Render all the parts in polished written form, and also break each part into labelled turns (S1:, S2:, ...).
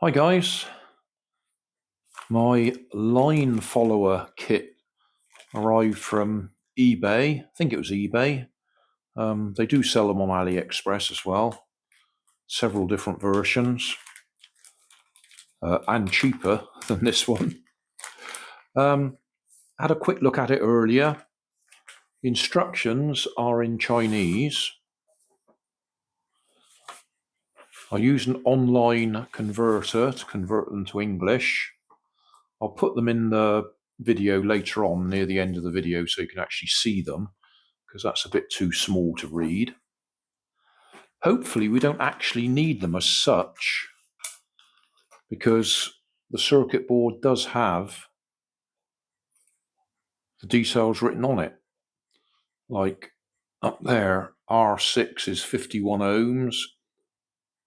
S1: Hi guys, my line follower kit arrived from eBay. I think it was eBay. They do sell them on AliExpress as well. Several different versions and cheaper than this one. Had a quick look at it earlier. Instructions are in Chinese. I use an online converter to convert them to English. I'll put them in the video later on near the end of the video so you can actually see them, because that's a bit too small to read. Hopefully we don't actually need them as such, because the circuit board does have the details written on it. Like up there, R6 is 51 ohms,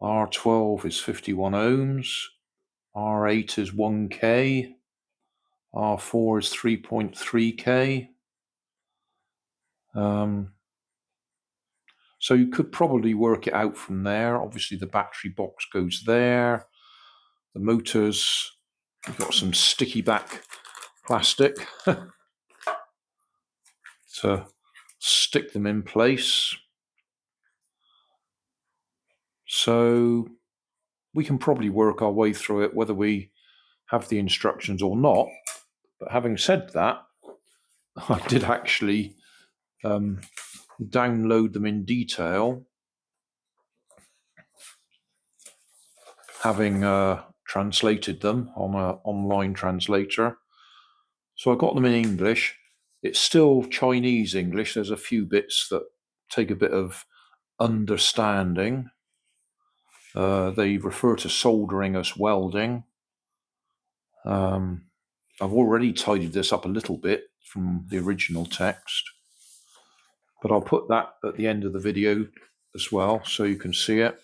S1: R12 is 51 ohms, R8 is 1K, R4 is 3.3K. So you could probably work it out from there. Obviously the battery box goes there. The motors, you've got some sticky back plastic to stick them in place. So we can probably work our way through it whether we have the instructions or not. But having said that, I did actually download them in detail, having translated them on an online translator. So I got them in English. It's still Chinese English. There's a few bits that take a bit of understanding. They refer to soldering as welding. I've already tidied this up a little bit from the original text, but I'll put that at the end of the video as well so you can see it.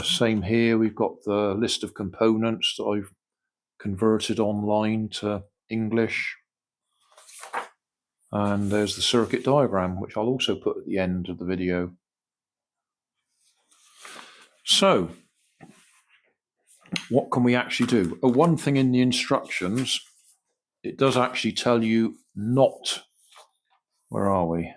S1: Same here, we've got the list of components that I've converted online to English. And there's the circuit diagram, which I'll also put at the end of the video. So, what can we actually do? One thing in the instructions, it does actually tell you not, where are we?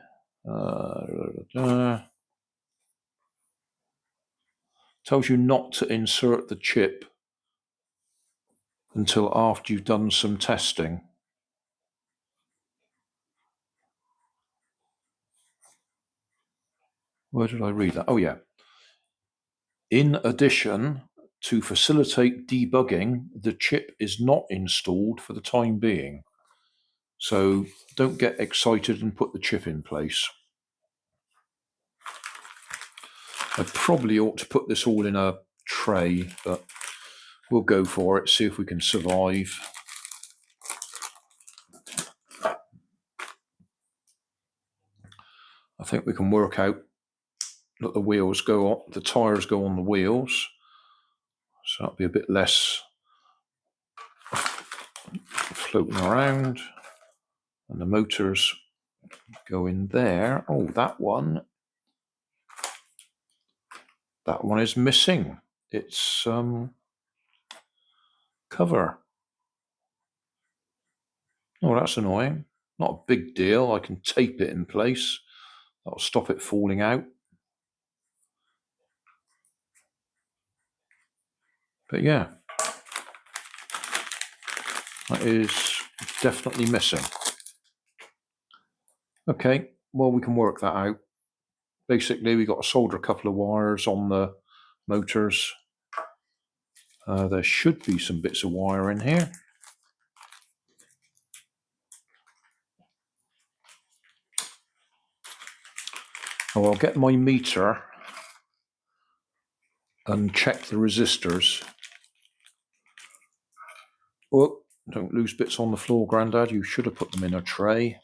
S1: Tells you not to insert the chip until after you've done some testing. Where did I read that? Oh yeah. In addition, to facilitate debugging, the chip is not installed for the time being. So don't get excited and put the chip in place. I probably ought to put this all in a tray, but we'll go for it, see if we can survive. I think we can work out that the wheels go on, the tires go on the wheels, so that'll be a bit less floating around, and the motors go in there. Oh, that one is missing its cover. Oh, that's annoying. Not a big deal. I can tape it in place. That'll stop it falling out. But yeah, that is definitely missing. Okay, well, we can work that out. Basically, we've got to solder a couple of wires on the motors. There should be some bits of wire in here. Oh, I'll get my meter and check the resistors. Oh, don't lose bits on the floor, Grandad. You should have put them in a tray.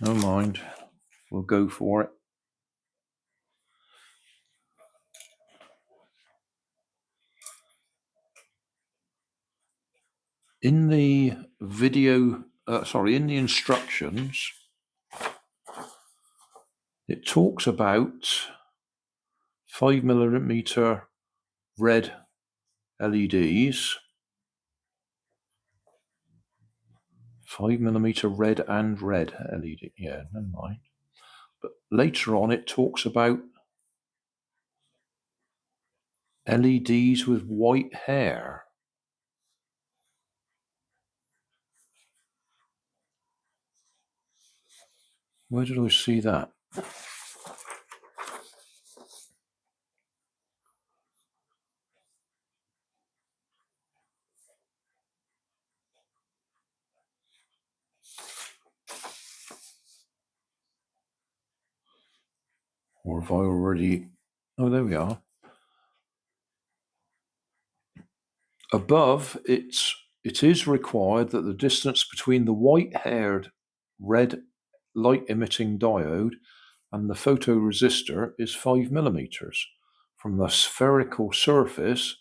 S1: No mind. We'll go for it. In the video, in the instructions, it talks about 5mm red LEDs. 5mm red and red LED. Yeah, never mind. But later on it talks about LEDs with white hair. Where did I see that? Or have I already... Oh, there we are. Above, it is required that the distance between the white-haired red light-emitting diode and the photoresistor is 5mm from the spherical surface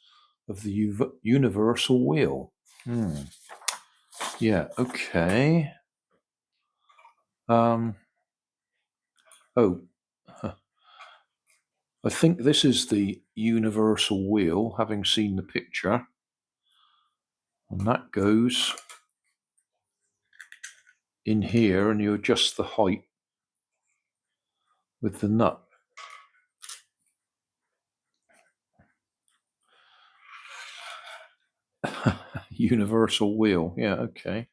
S1: of the universal wheel. Yeah, okay. Oh, I think this is the universal wheel, having seen the picture. And that goes in here, and you adjust the height with the nut. Universal wheel, yeah, okay.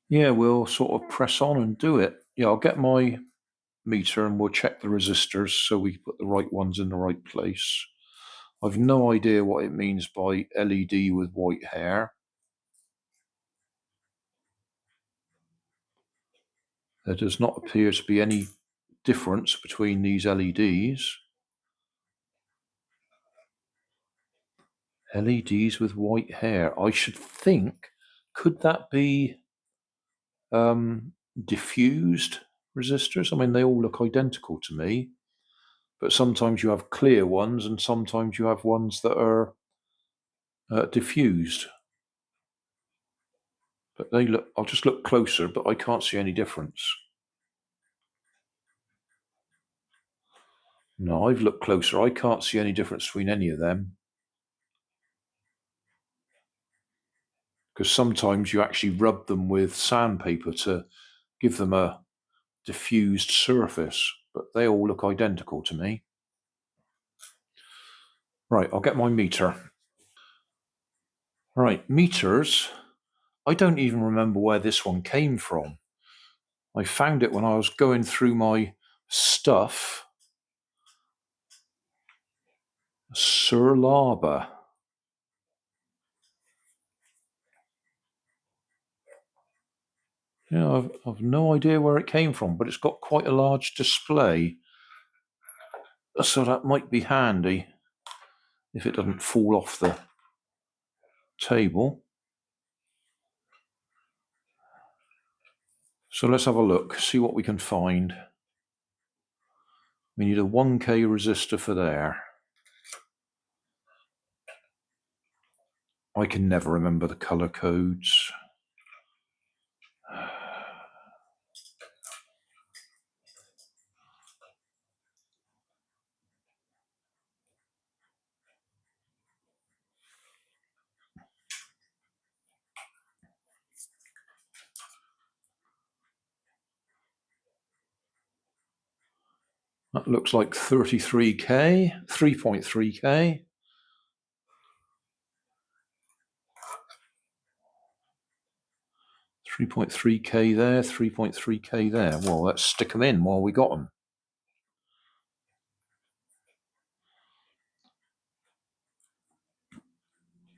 S1: Yeah, we'll sort of press on and do it. Yeah, I'll get my meter and we'll check the resistors so we put the right ones in the right place. I've no idea what it means by LED with white hair. There does not appear to be any difference between these LEDs. LEDs with white hair. I should think, could that be diffused resistors? I mean, they all look identical to me, but sometimes you have clear ones and sometimes you have ones that are diffused. But they look, I'll just look closer, but I can't see any difference. No, I've looked closer. I can't see any difference between any of them. Because sometimes you actually rub them with sandpaper to give them a diffused surface, but they all look identical to me. Right, I'll get my meter. Right, meters. I don't even remember where this one came from. I found it when I was going through my stuff. Sir Laba. Yeah, I've no idea where it came from, but it's got quite a large display. So that might be handy if it doesn't fall off the table. So let's have a look, see what we can find. We need a 1K resistor for there. I can never remember the color codes. That looks like 33K, 3.3K. 3.3K there, 3.3K there. Well, let's stick them in while we got them.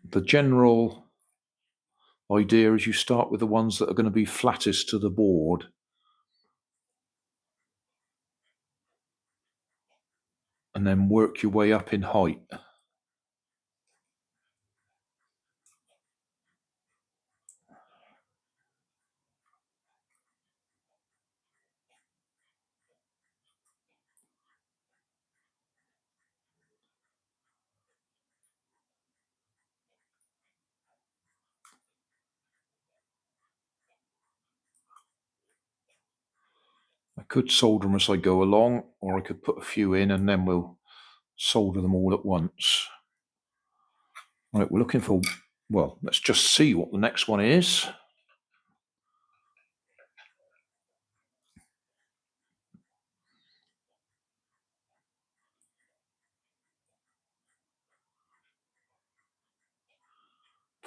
S1: The general idea is you start with the ones that are going to be flattest to the board. And then work your way up in height. I could solder them as I go along, or I could put a few in and then we'll solder them all at once. Right, we're looking for, well, let's just see what the next one is.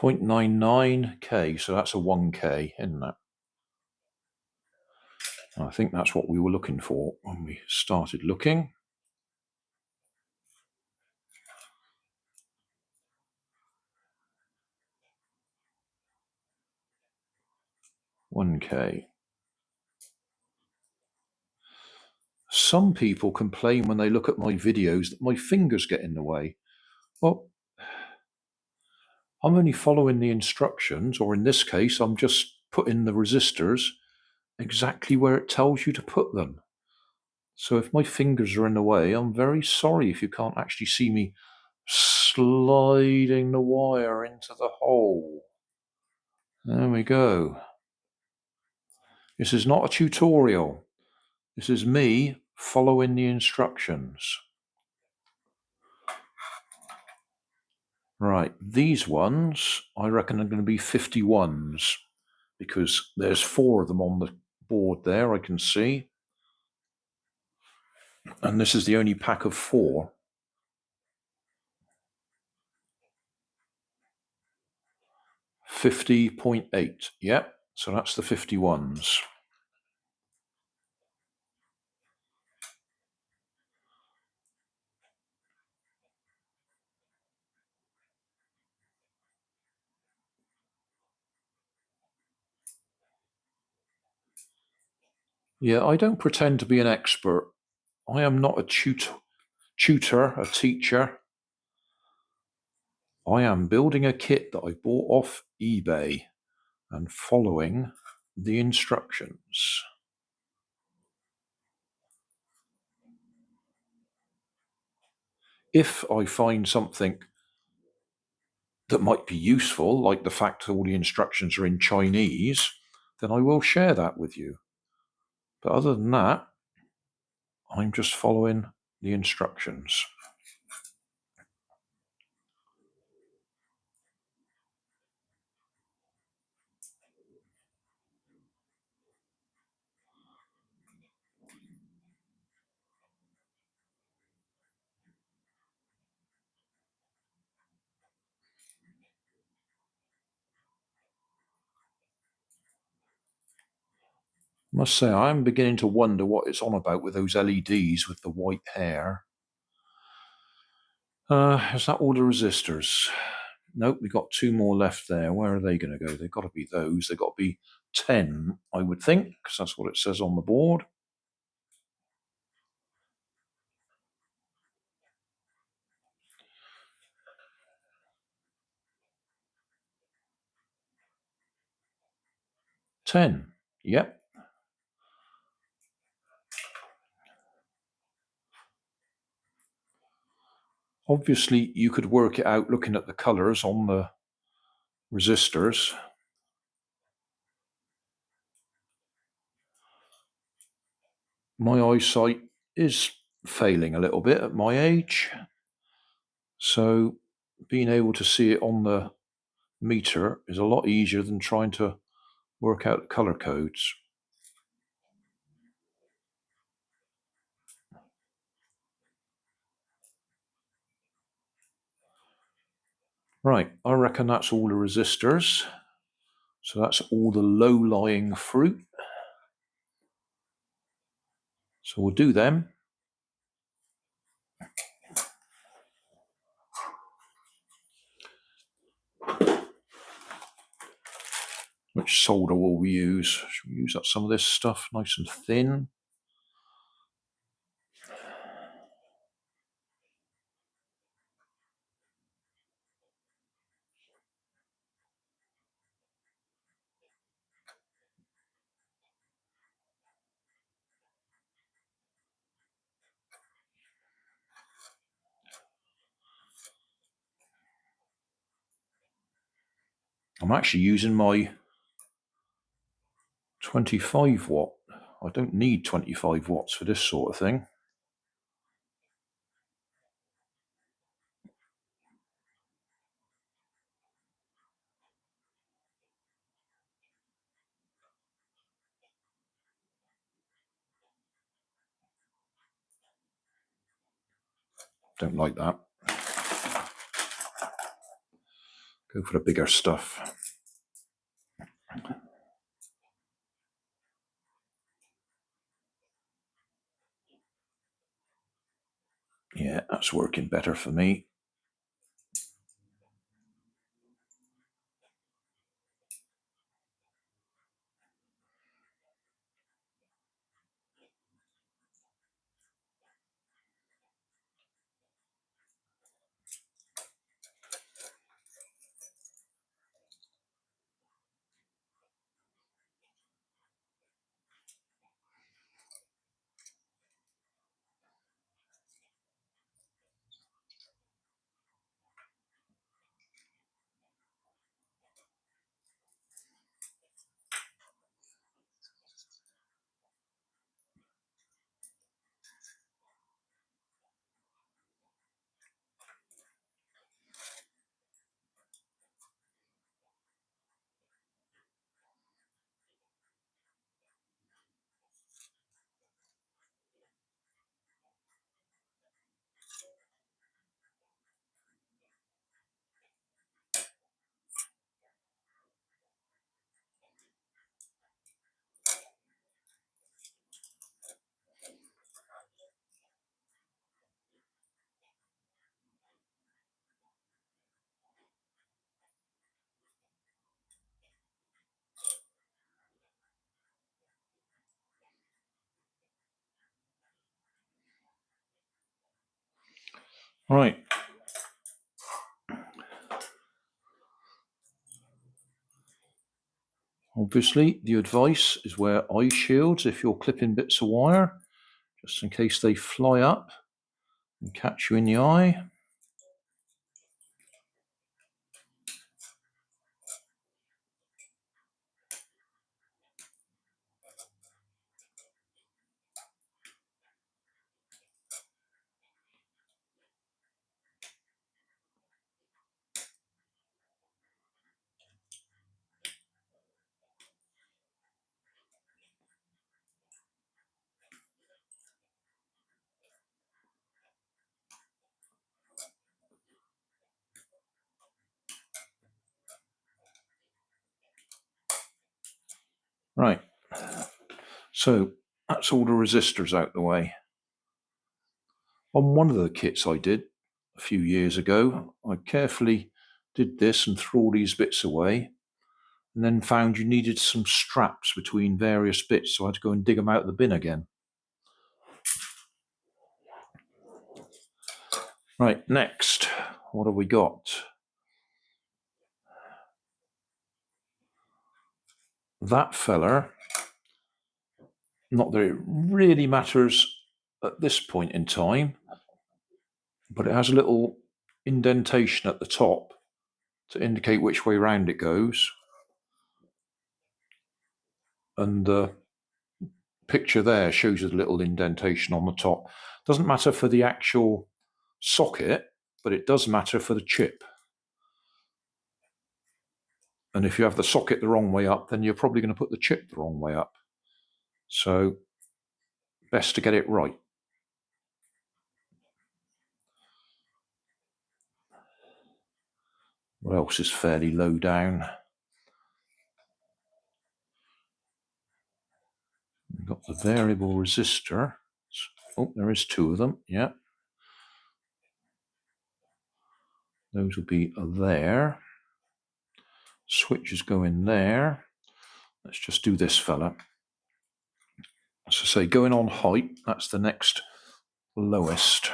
S1: .99K, so that's a 1K, isn't it? I think that's what we were looking for when we started looking. $1K. Some people complain when they look at my videos that my fingers get in the way. Well, I'm only following the instructions, or in this case, I'm just putting the resistors exactly where it tells you to put them. So if my fingers are in the way, I'm very sorry if you can't actually see me sliding the wire into the hole. There we go. This is not a tutorial. This is me following the instructions. Right, these ones, I reckon are going to be 51s because there's 4 of them on the board there, I can see. And this is the only pack of 4. 50.8, yep, so that's the 51s. Yeah, I don't pretend to be an expert. I am not a tutor, a teacher. I am building a kit that I bought off eBay and following the instructions. If I find something that might be useful, like the fact that all the instructions are in Chinese, then I will share that with you. But other than that, I'm just following the instructions. I must say, I'm beginning to wonder what it's on about with those LEDs with the white hair. Is that all the resistors? Nope, we've got 2 more left there. Where are they going to go? They've got to be those. They've got to be 10, I would think, because that's what it says on the board. Ten. Yep. Obviously, you could work it out looking at the colours on the resistors. My eyesight is failing a little bit at my age, so being able to see it on the meter is a lot easier than trying to work out colour codes. Right, I reckon that's all the resistors. So that's all the low-lying fruit. So we'll do them. Which solder will we use? Should we use up some of this stuff nice and thin? I'm actually using my 25 watt. I don't need 25 watts for this sort of thing. Don't like that. Go for the bigger stuff. Yeah, that's working better for me. Right. Obviously, the advice is wear eye shields if you're clipping bits of wire, just in case they fly up and catch you in the eye. Right, so that's all the resistors out the way. On one of the kits I did a few years ago, I carefully did this and threw all these bits away, and then found you needed some straps between various bits, so I had to go and dig them out of the bin again. Right, next, what have we got? That feller, not that it really matters at this point in time, but it has a little indentation at the top to indicate which way round it goes. And the picture there shows you the little indentation on the top. Doesn't matter for the actual socket, but it does matter for the chip. And if you have the socket the wrong way up, then you're probably going to put the chip the wrong way up. So best to get it right. What else is fairly low down? We've got the variable resistor. Oh, there is two of them. Yeah. Those will be there. Switches go in there. Let's just do this fella. As I say, going on height, that's the next lowest.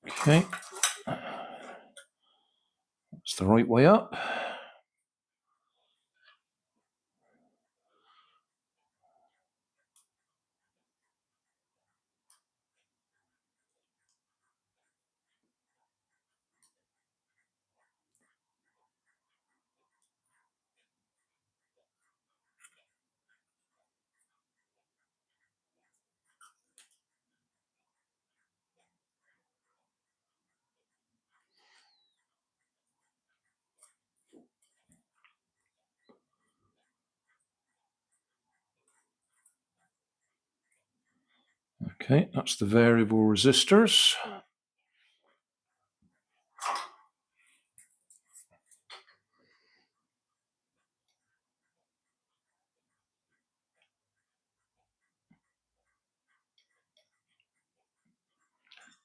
S1: Okay, that's the right way up. Okay, that's the variable resistors.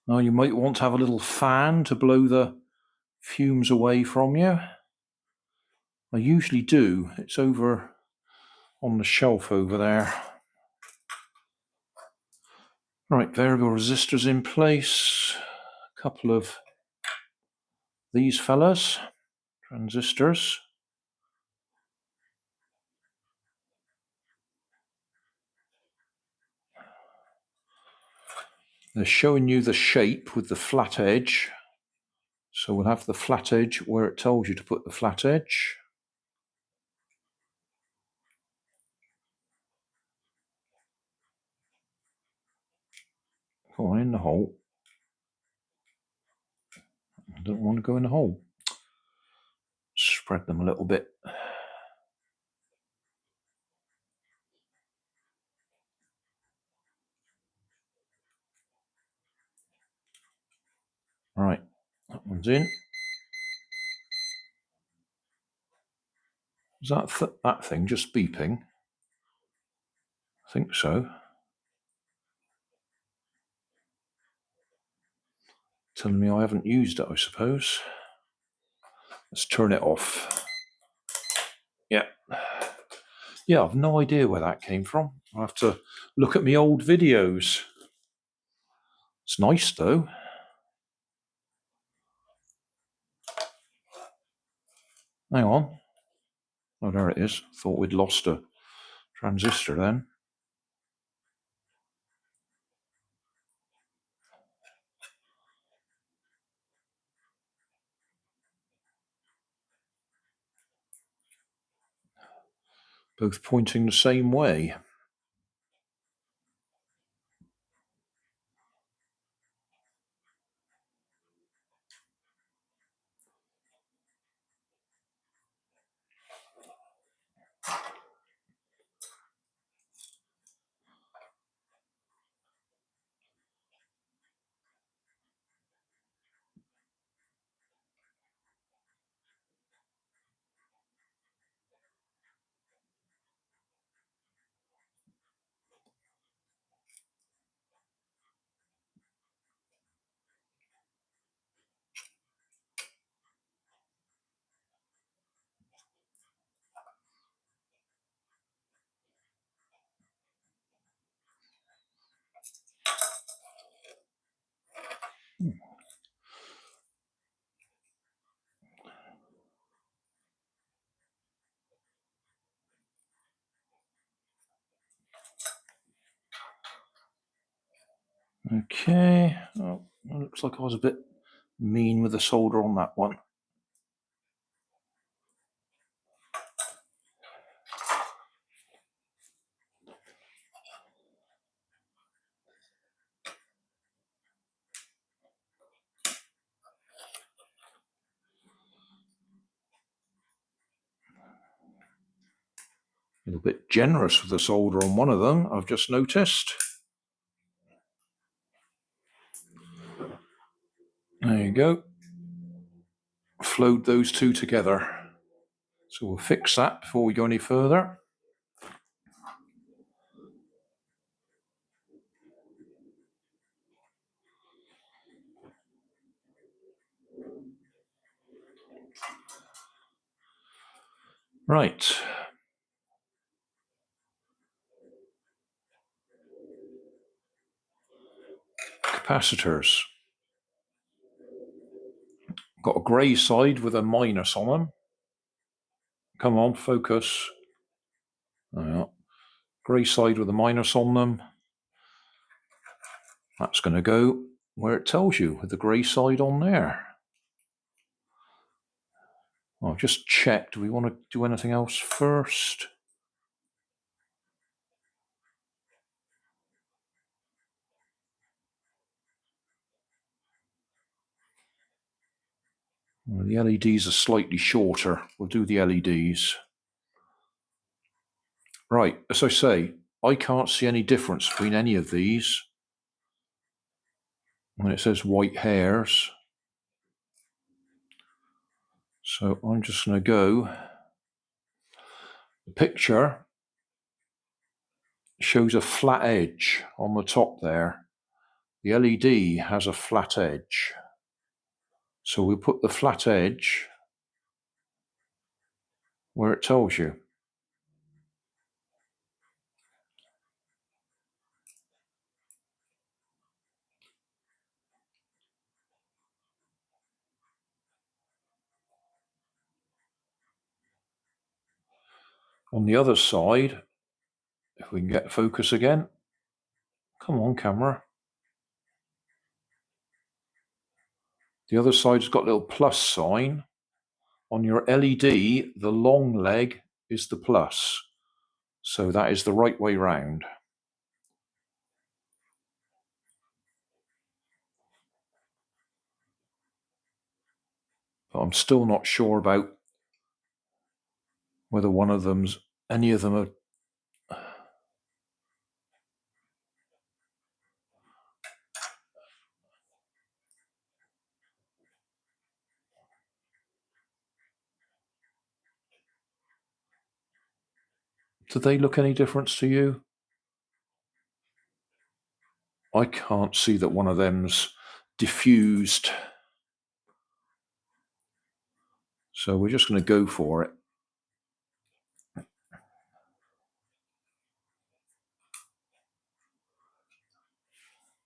S1: Now you might want to have a little fan to blow the fumes away from you. I usually do. It's over on the shelf over there. Right, variable resistors in place. A couple of these fellas, transistors. They're showing you the shape with the flat edge. So we'll have the flat edge where it tells you to put the flat edge. Go on in the hole. I don't want to go in the hole. Spread them a little bit. Right, that one's in. Is that thing just beeping? I think so. Telling me I haven't used it, I suppose. Let's turn it off. Yeah. Yeah, I've no idea where that came from. I'll have to look at my old videos. It's nice though. Hang on. Oh, there it is. Thought we'd lost a transistor then. Both pointing the same way. Okay. Oh, it looks like I was a bit mean with the solder on that one. A little bit generous with the solder on one of them, I've just noticed. There you go. Flowed those two together. So we'll fix that before we go any further. Right. Capacitors. Got a grey side with a minus on them. Come on, focus. Grey side with a minus on them. That's going to go where it tells you, with the grey side on there. I'll just check. Do we want to do anything else first? Well, the LEDs are slightly shorter. We'll do the LEDs. Right, as I say, I can't see any difference between any of these. When it says white hairs. So I'm just going to go. The picture shows a flat edge on the top there. The LED has a flat edge. So we'll put the flat edge where it tells you. On the other side, if we can get focus again. Come on, camera. The other side's got a little plus sign. On your LED, the long leg is the plus. So that is the right way round. But I'm still not sure about whether any of them are. Do they look any different to you? I can't see that one of them's diffused. So we're just going to go for it.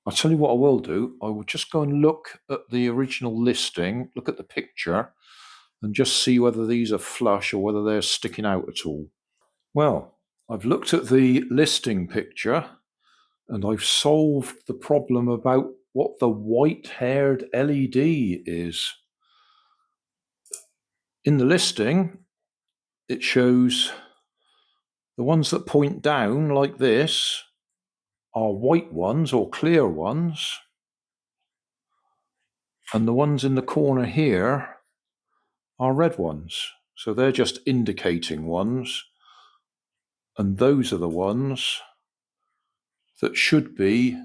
S1: I'll tell you what I will do. I will just go and look at the original listing, look at the picture, and just see whether these are flush or whether they're sticking out at all. Well, I've looked at the listing picture and I've solved the problem about what the white-haired LED is. In the listing, it shows the ones that point down like this are white ones or clear ones, and the ones in the corner here are red ones. So they're just indicating ones, and those are the ones that should be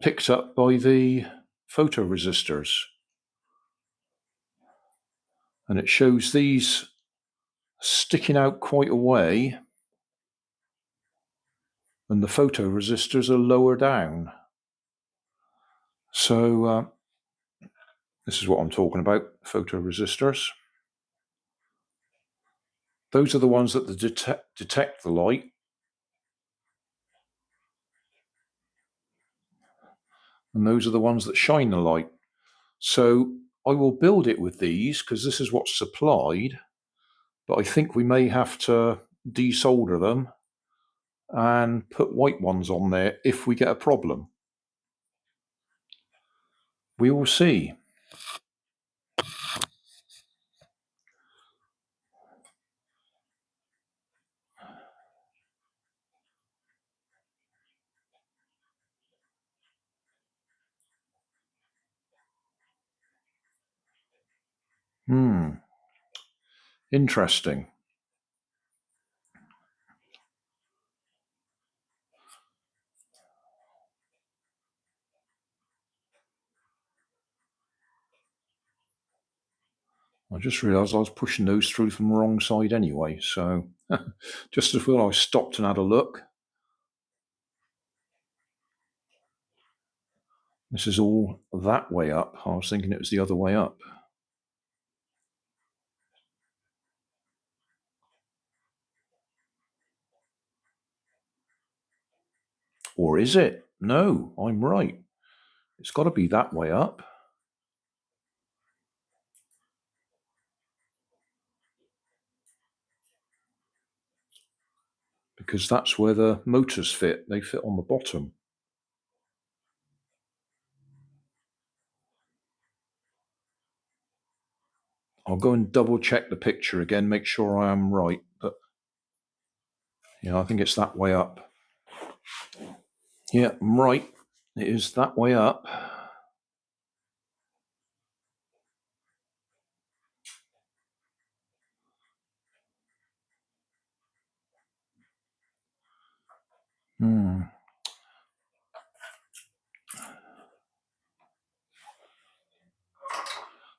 S1: picked up by the photoresistors. And it shows these sticking out quite a way, and the photoresistors are lower down. So this is what I'm talking about, photoresistors. Those are the ones that detect the light. And those are the ones that shine the light. So I will build it with these because this is what's supplied, but I think we may have to desolder them and put white ones on there if we get a problem. We will see. Interesting. I just realised I was pushing those through from the wrong side anyway, so just as well I stopped and had a look. This is all that way up. I was thinking it was the other way up. Or is it? No, I'm right. It's got to be that way up. because that's where the motors fit. They fit on the bottom. I'll go and double check the picture again, make sure I am right, but yeah, I think it's that way up. Yeah, I'm right. It is that way up.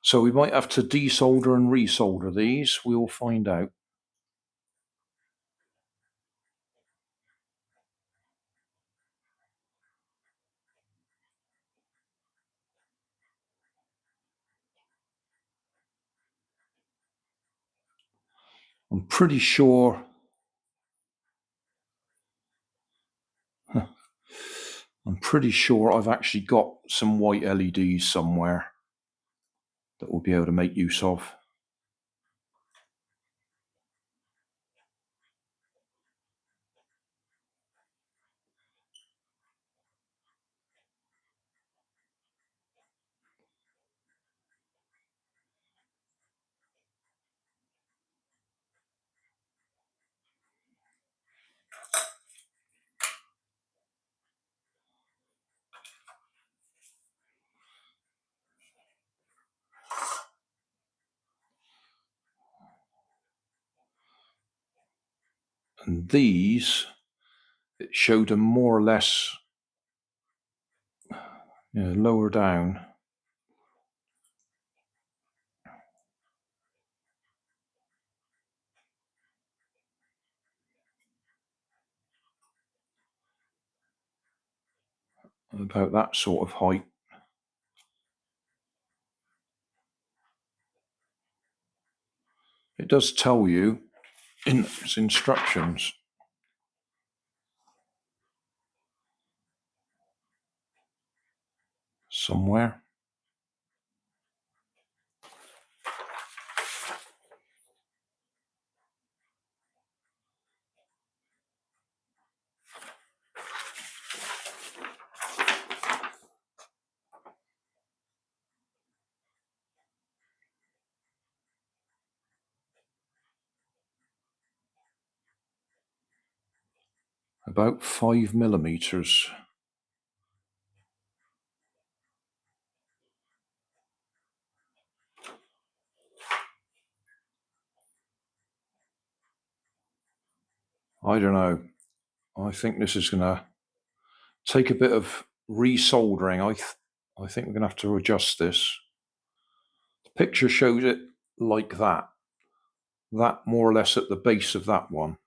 S1: So we might have to desolder and resolder these. We'll find out. I'm pretty sure. I'm pretty sure I've actually got some white LEDs somewhere that we'll be able to make use of. And these, it showed them more or less lower down. About that sort of height. It does tell you in its instructions. Somewhere. About 5mm. I don't know. I think this is going to take a bit of resoldering. I think we're going to have to adjust this. The picture shows it like that. That more or less at the base of that one.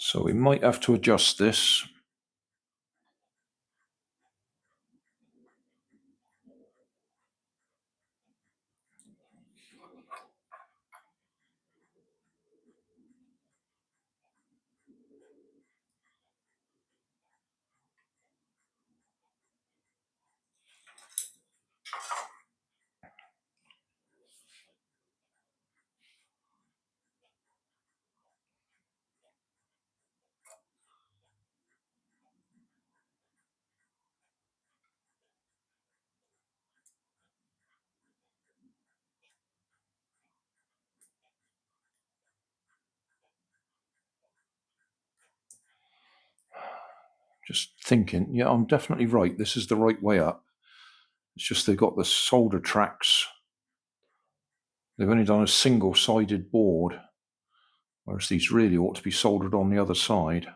S1: So we might have to adjust this. Just thinking, yeah, I'm definitely right. This is the right way up. It's just they've got the solder tracks. They've only done a single-sided board, whereas these really ought to be soldered on the other side.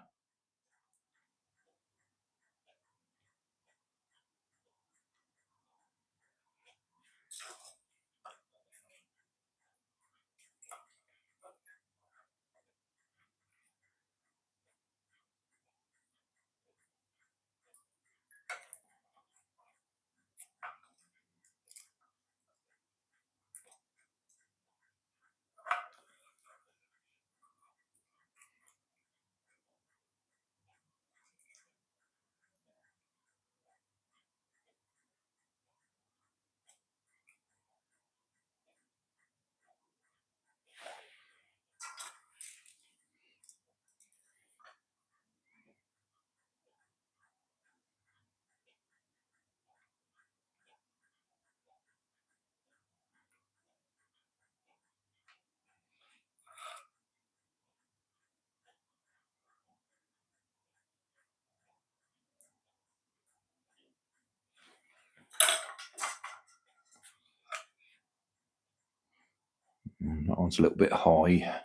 S1: That one's a little bit high.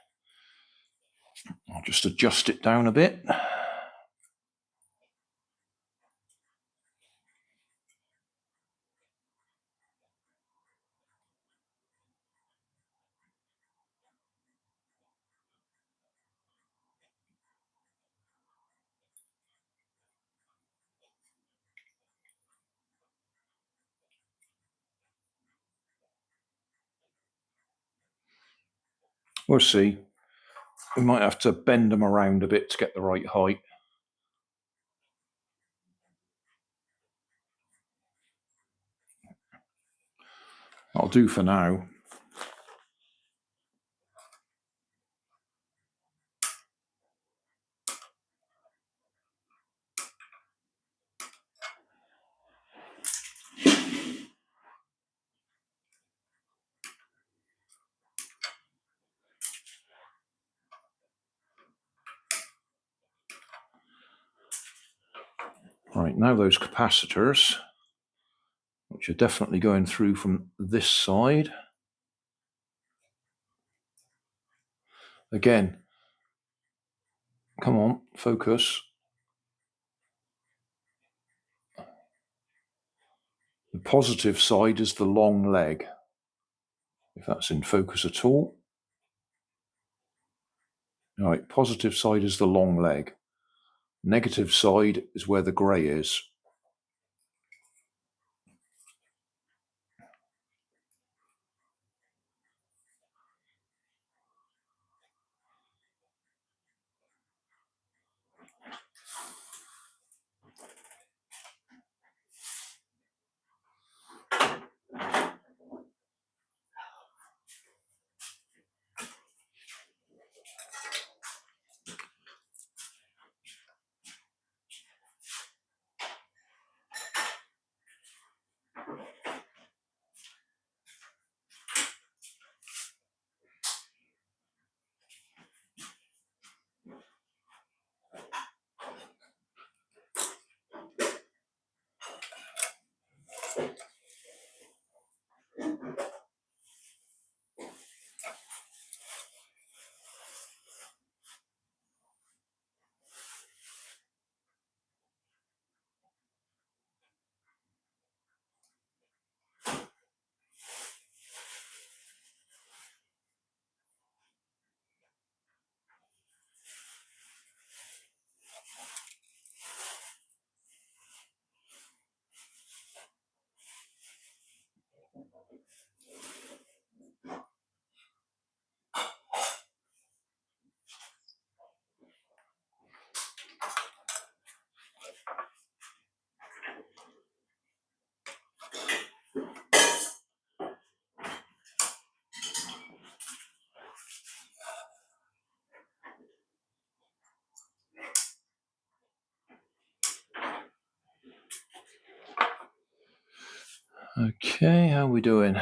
S1: I'll just adjust it down a bit. We'll see. We might have to bend them around a bit to get the right height. That'll do for now. Right, now those capacitors, which are definitely going through from this side. Again, come on, focus. The positive side is the long leg, if that's in focus at all. All right, positive side is the long leg. Negative side is where the grey is. Okay, how are we doing?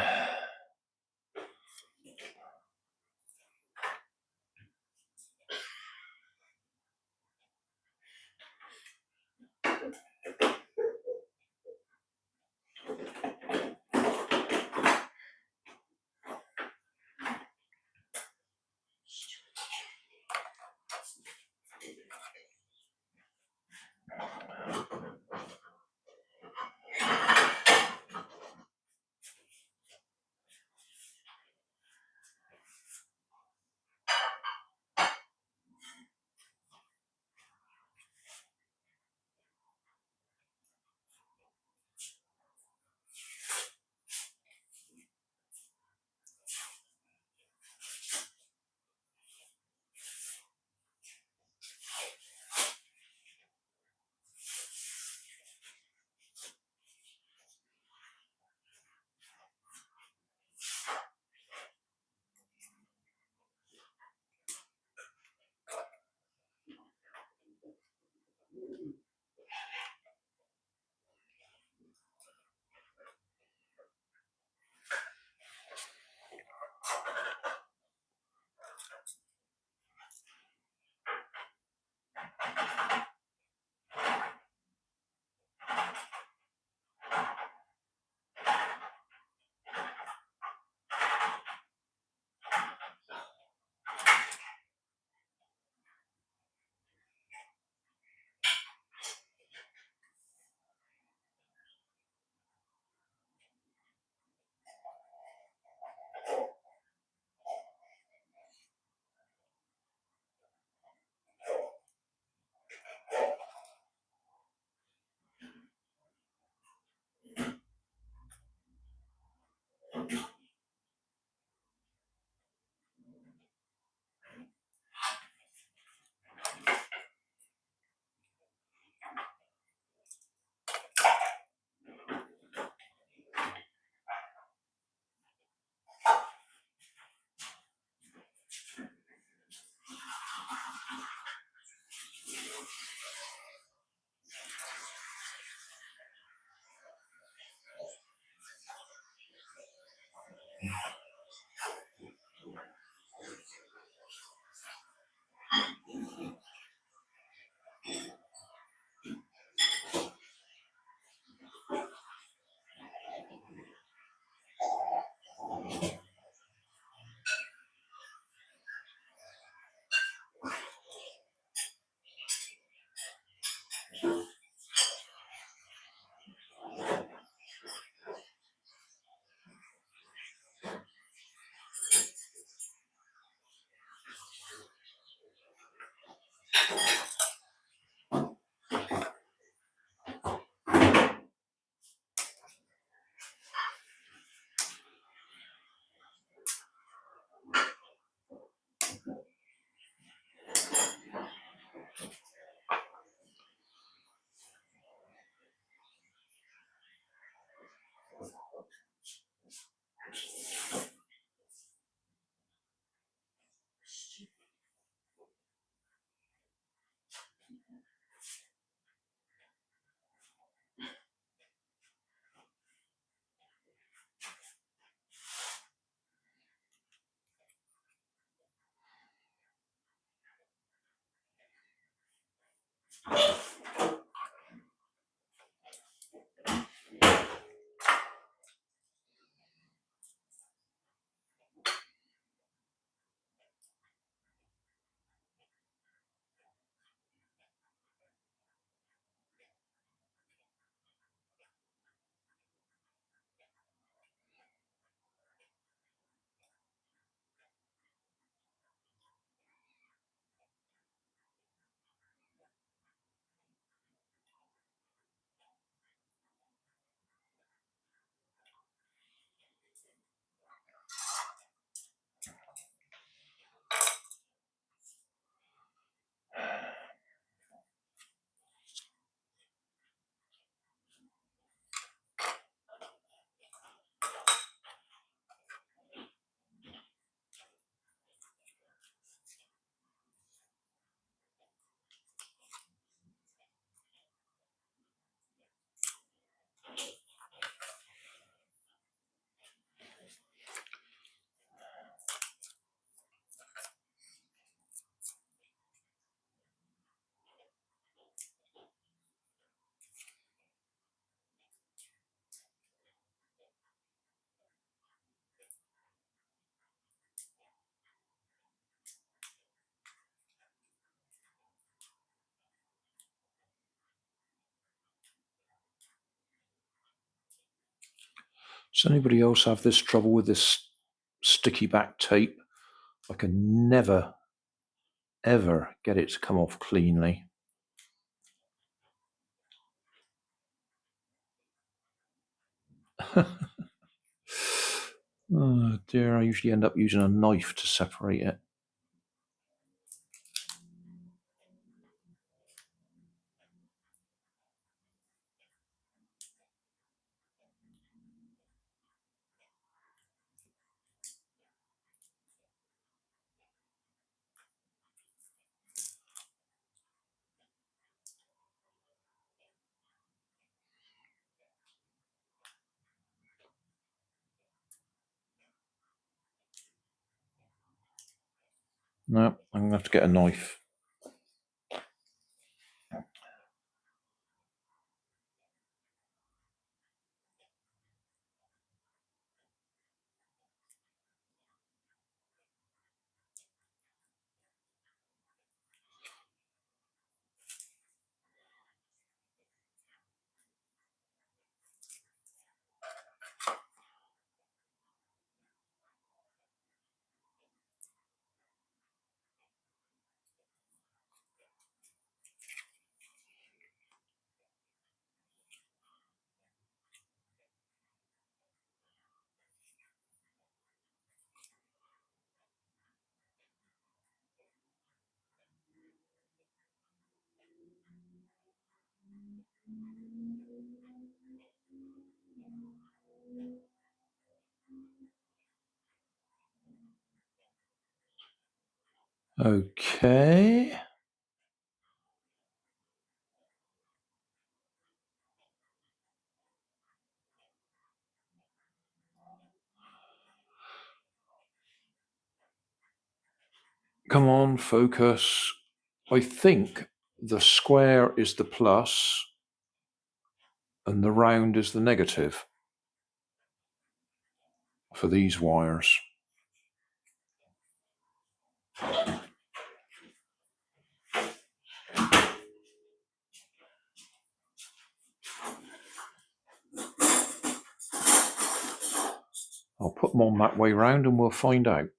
S1: Does anybody else have this trouble with this sticky back tape? I can never, ever get it to come off cleanly. Oh dear, I usually end up using a knife to separate it. No, I'm going to have to get a knife. Okay. Come on, focus. I think the square is the plus and the round is the negative for these wires. I'll put them on that way round and we'll find out.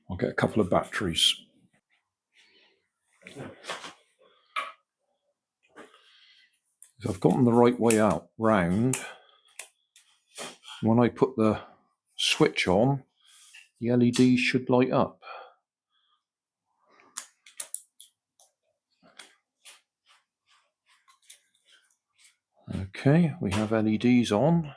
S1: I'll get a couple of batteries. If I've got them the right way out, round, when I put the switch on, the LEDs should light up. Okay, we have LEDs on.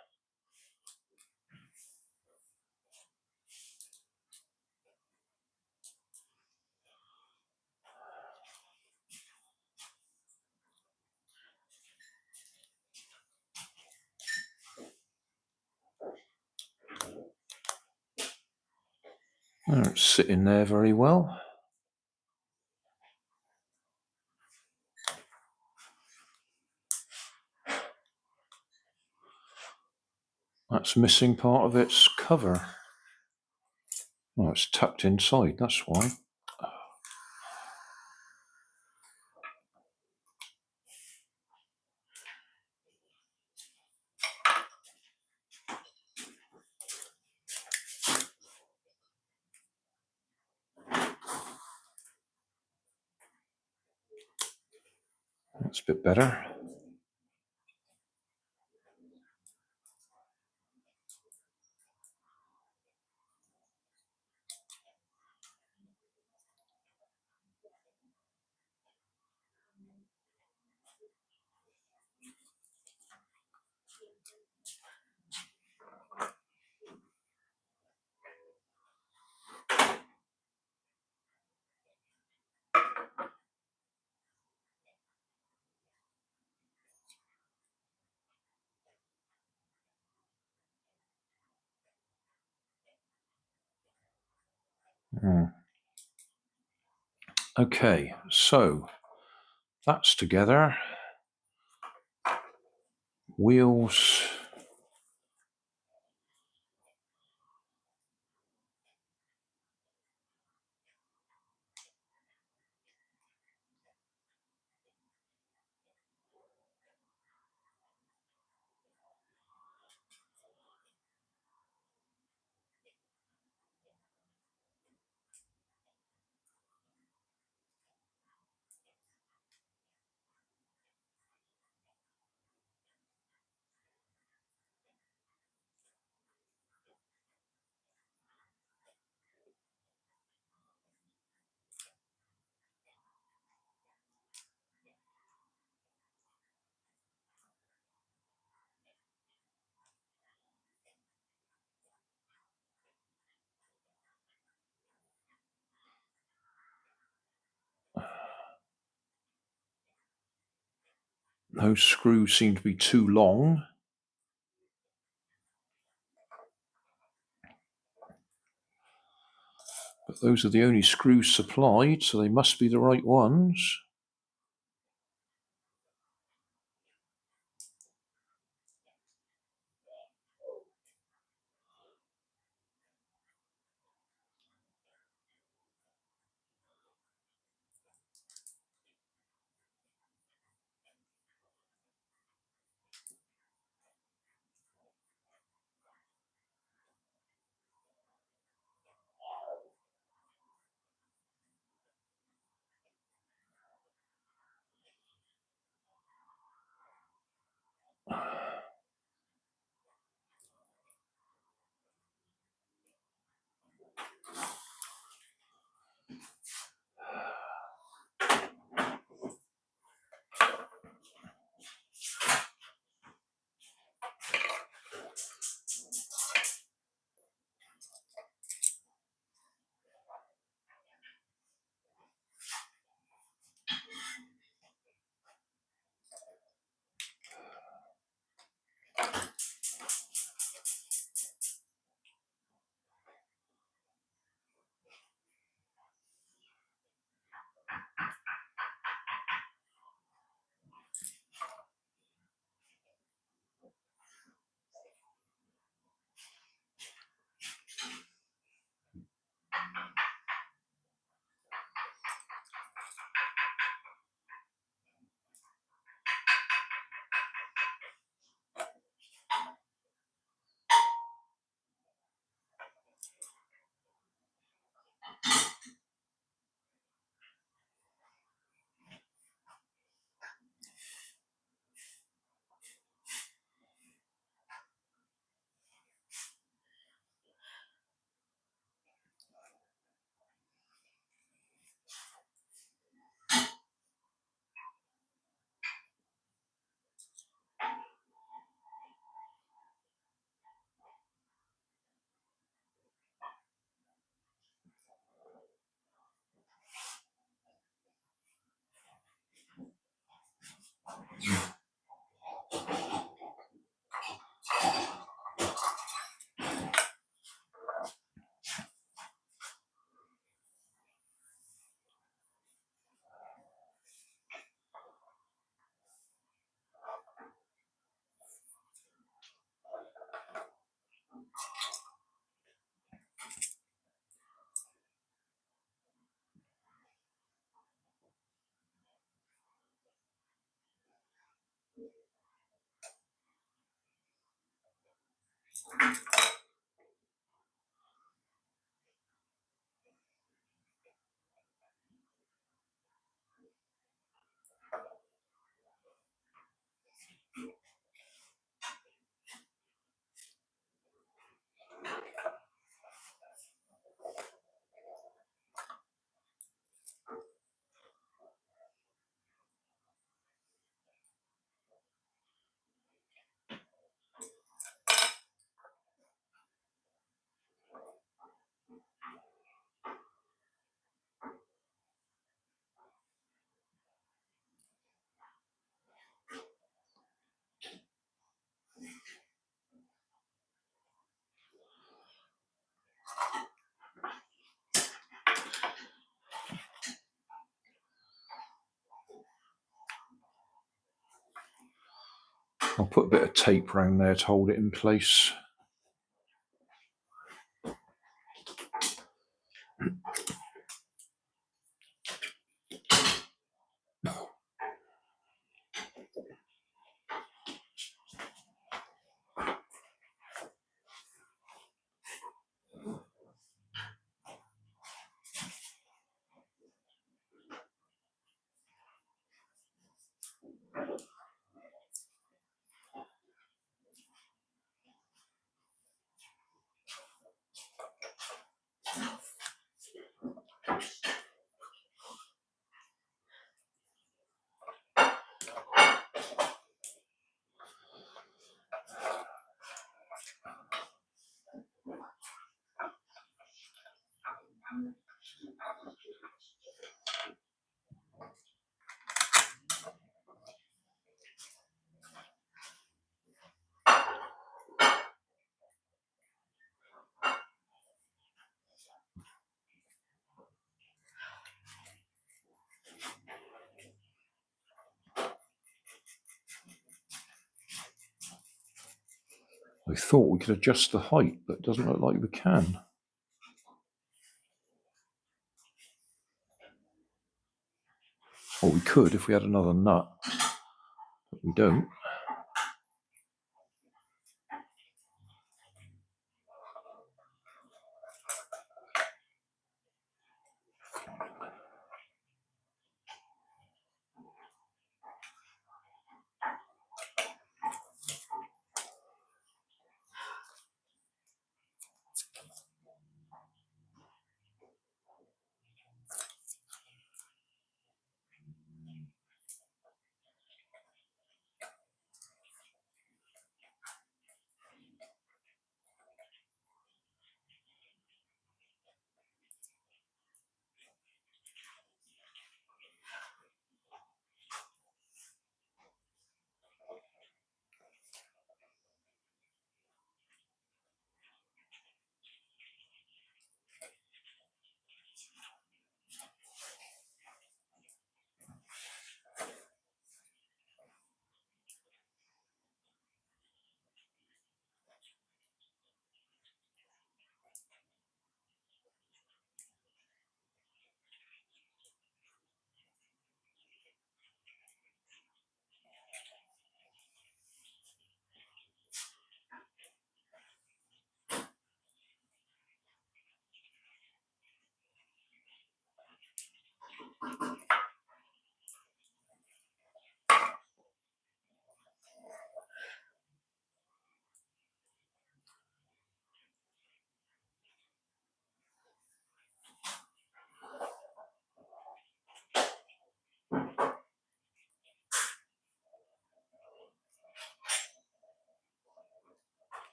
S1: They don't sit in there very well. That's missing part of its cover. Oh, it's tucked inside, that's why. That's a bit better. Okay, so that's together. Wheels. Those screws seem to be too long. But those are the only screws supplied, so they must be the right ones. I'll put a bit of tape around there to hold it in place. I thought we could adjust the height, but it doesn't look like we can. Or we could if we had another nut, but we don't.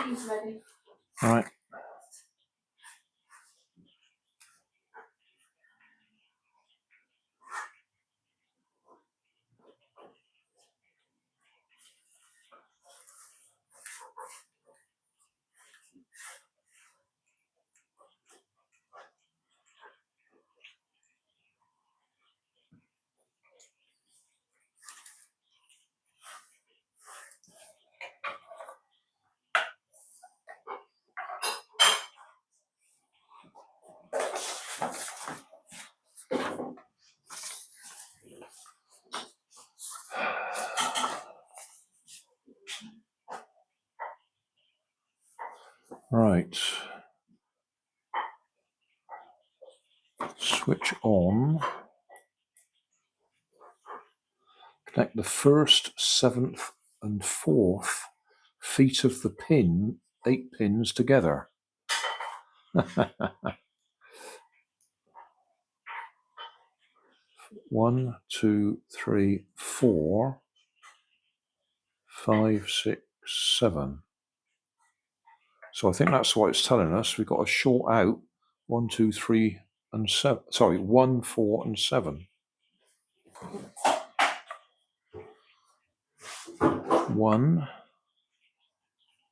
S2: He's ready.
S1: Right. Right. Switch on. Connect the first, 7th, and 4th feet of the pin, 8 pins together. 1, 2, 3, 4, 5, 6, 7. So I think that's what it's telling us. We've got to short out 1, 2, 3, and 7. Sorry, 1, 4, and 7. 1.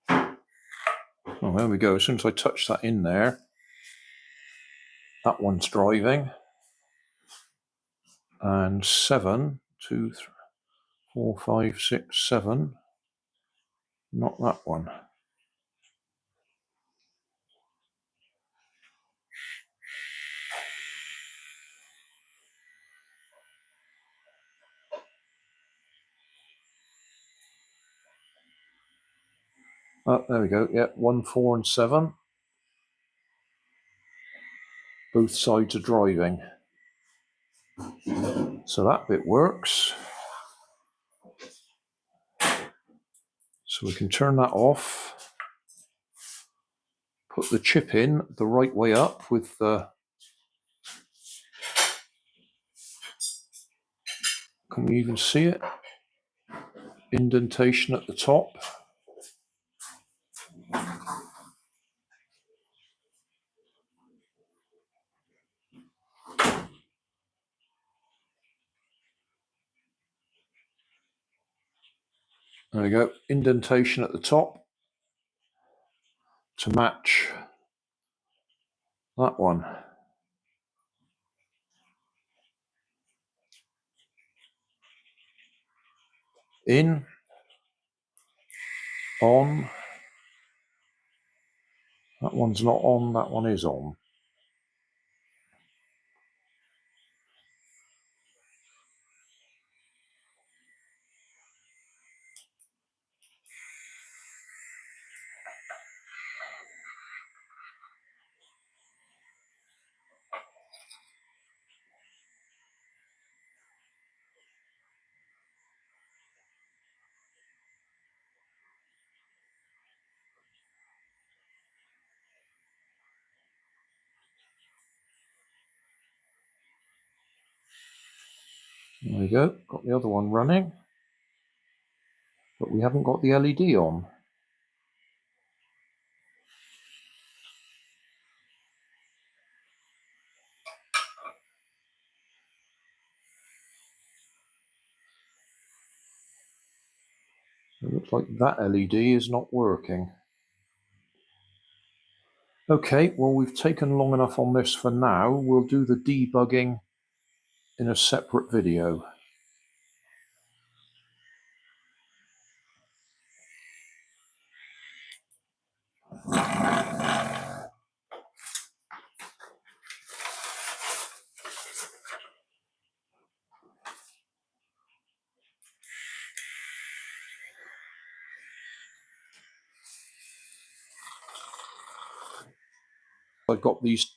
S1: Oh, there we go. As soon as I touch that in there, that one's driving. And 7, 2, 3, 4, 5, 6, 7. Not that one. Oh, there we go. Yeah, 1, 4, and 7. Both sides are driving. So that bit works. So we can turn that off. Put the chip in the right way up with the... Can we even see it? Indentation at the top. There we go. Indentation at the top to match that one. In. On. That one's not on, that one is on. There we go. Got the other one running. But we haven't got the LED on. It looks like that LED is not working. Okay, well, we've taken long enough on this for now. We'll do the debugging in a separate video. I've got these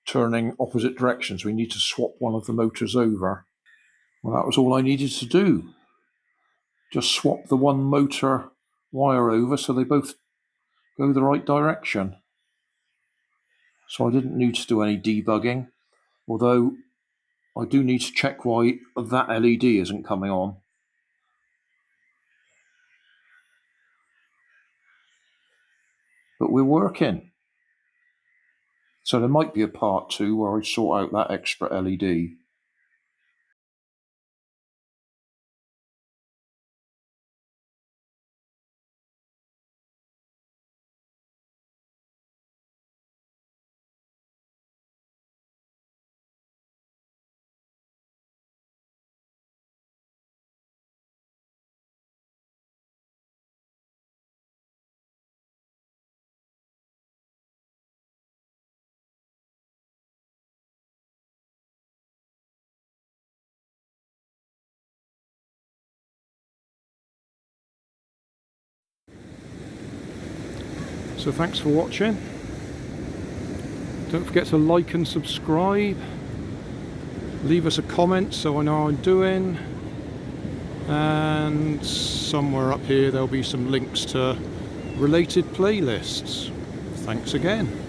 S1: turning opposite directions. We need to swap one of the motors over. Well, that was all I needed to do. Just swap the one motor wire over so they both go the right direction. So I didn't need to do any debugging, although I do need to check why that LED isn't coming on. we're working. So there might be a part 2 where I sort out that extra LED. So thanks for watching. Don't forget to like and subscribe. Leave us a comment so I know how I'm doing. And somewhere up here there'll be some links to related playlists. Thanks again.